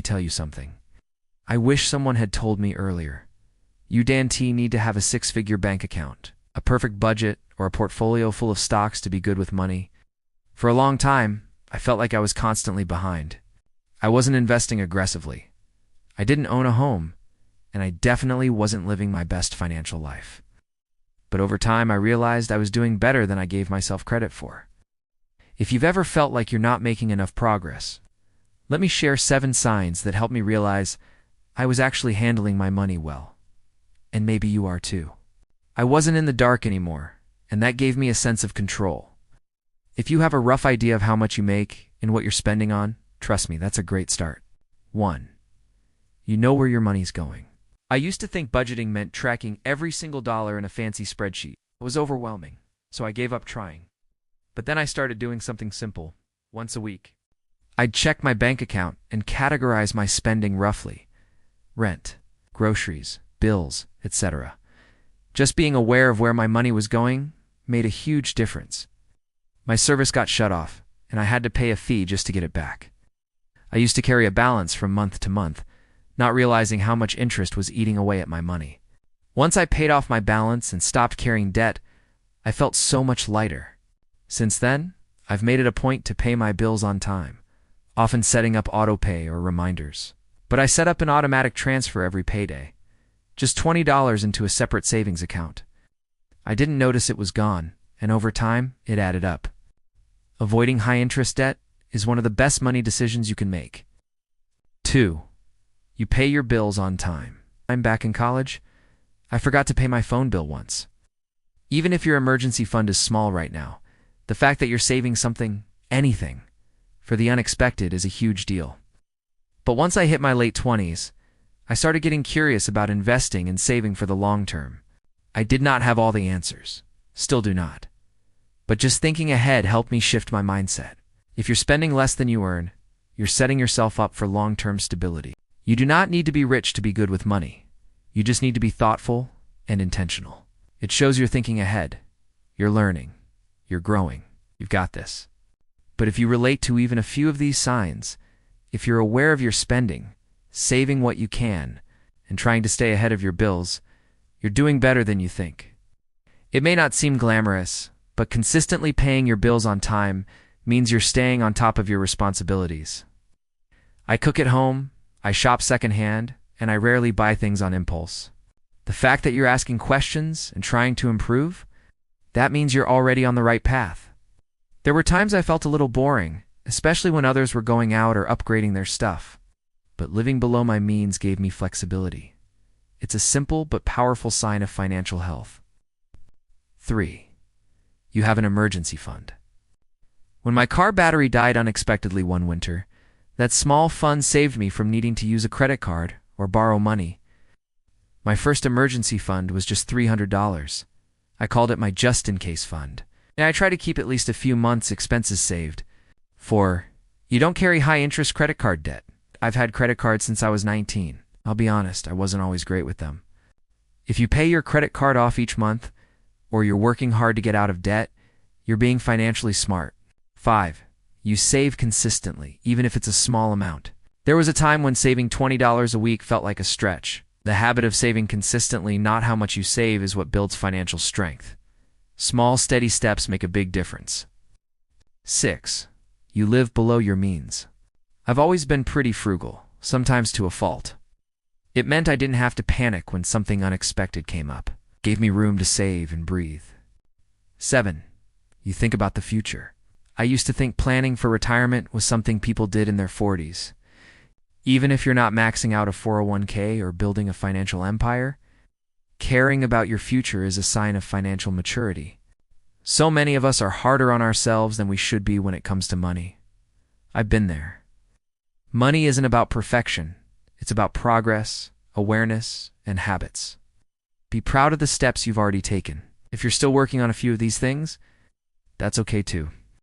tell you something. I wish someone had told me earlier. You don't need to have a six-figure bank account, a perfect budget, or a portfolio full of stocks to be good with money. For a long time, I felt like I was constantly behind. I wasn't investing aggressively. I didn't own a home, and I definitely wasn't living my best financial life. But over time, I realized I was doing better than I gave myself credit for. If you've ever felt like you're not making enough progress, let me share 7 signs that helped me realize I was actually handling my money well. And maybe you are too. I wasn't in the dark anymore, and that gave me a sense of control. If you have a rough idea of how much you make and what you're spending on, trust me, that's a great start. 1. You know where your money's going. I used to think budgeting meant tracking every single dollar in a fancy spreadsheet. It was overwhelming, so I gave up trying. But then I started doing something simple, once a week. I'd check my bank account and categorize my spending roughly. Rent, groceries, bills, etc. Just being aware of where my money was going made a huge difference. My service got shut off, and I had to pay a fee just to get it back. I used to carry a balance from month to month, not realizing how much interest was eating away at my money. Once I paid off my balance and stopped carrying debt, I felt so much lighter. Since then, I've made it a point to pay my bills on time, often setting up autopay or reminders. But I set up an automatic transfer every payday, just $20 into a separate savings account. I didn't notice it was gone, and over time, it added up. Avoiding high-interest debt is one of the best money decisions you can make. 2. You pay your bills on time. I'm back in college. I forgot to pay my phone bill once. Even if your emergency fund is small right now, the fact that you're saving something, anything, for the unexpected is a huge deal. But once I hit my late 20s, I started getting curious about investing and saving for the long term. I did not have all the answers. Still do not. But just thinking ahead helped me shift my mindset. If you're spending less than you earn, you're setting yourself up for long-term stability. You do not need to be rich to be good with money. You just need to be thoughtful and intentional. It shows you're thinking ahead. You're learning. You're growing. You've got this. But if you relate to even a few of these signs, if you're aware of your spending, saving what you can, and trying to stay ahead of your bills, you're doing better than you think. It may not seem glamorous, but consistently paying your bills on time means you're staying on top of your responsibilities. I cook at home, I shop secondhand, and I rarely buy things on impulse. The fact that you're asking questions and trying to improve, that means you're already on the right path. There were times I felt a little boring, especially when others were going out or upgrading their stuff. But living below my means gave me flexibility. It's a simple but powerful sign of financial health. 3. You have an emergency fund. When my car battery died unexpectedly one winter, that small fund saved me from needing to use a credit card or borrow money. My first emergency fund was just $300. I called it my just-in-case fund, and I try to keep at least a few months' expenses saved. 4. You don't carry high-interest credit card debt. I've had credit cards since I was 19. I'll be honest, I wasn't always great with them. If you pay your credit card off each month, or you're working hard to get out of debt, you're being financially smart. 5. You save consistently, even if it's a small amount. There was a time when saving $20 a week felt like a stretch. The habit of saving consistently, not how much you save, is what builds financial strength. Small, steady steps make a big difference. 6. You live below your means. I've always been pretty frugal, sometimes to a fault. It meant I didn't have to panic when something unexpected came up. It gave me room to save and breathe. 7. You think about the future. I used to think planning for retirement was something people did in their 40s. Even if you're not maxing out a 401k or building a financial empire, caring about your future is a sign of financial maturity. So many of us are harder on ourselves than we should be when it comes to money. I've been there. Money isn't about perfection. It's about progress, awareness, and habits. Be proud of the steps you've already taken. If you're still working on a few of these things, that's okay too.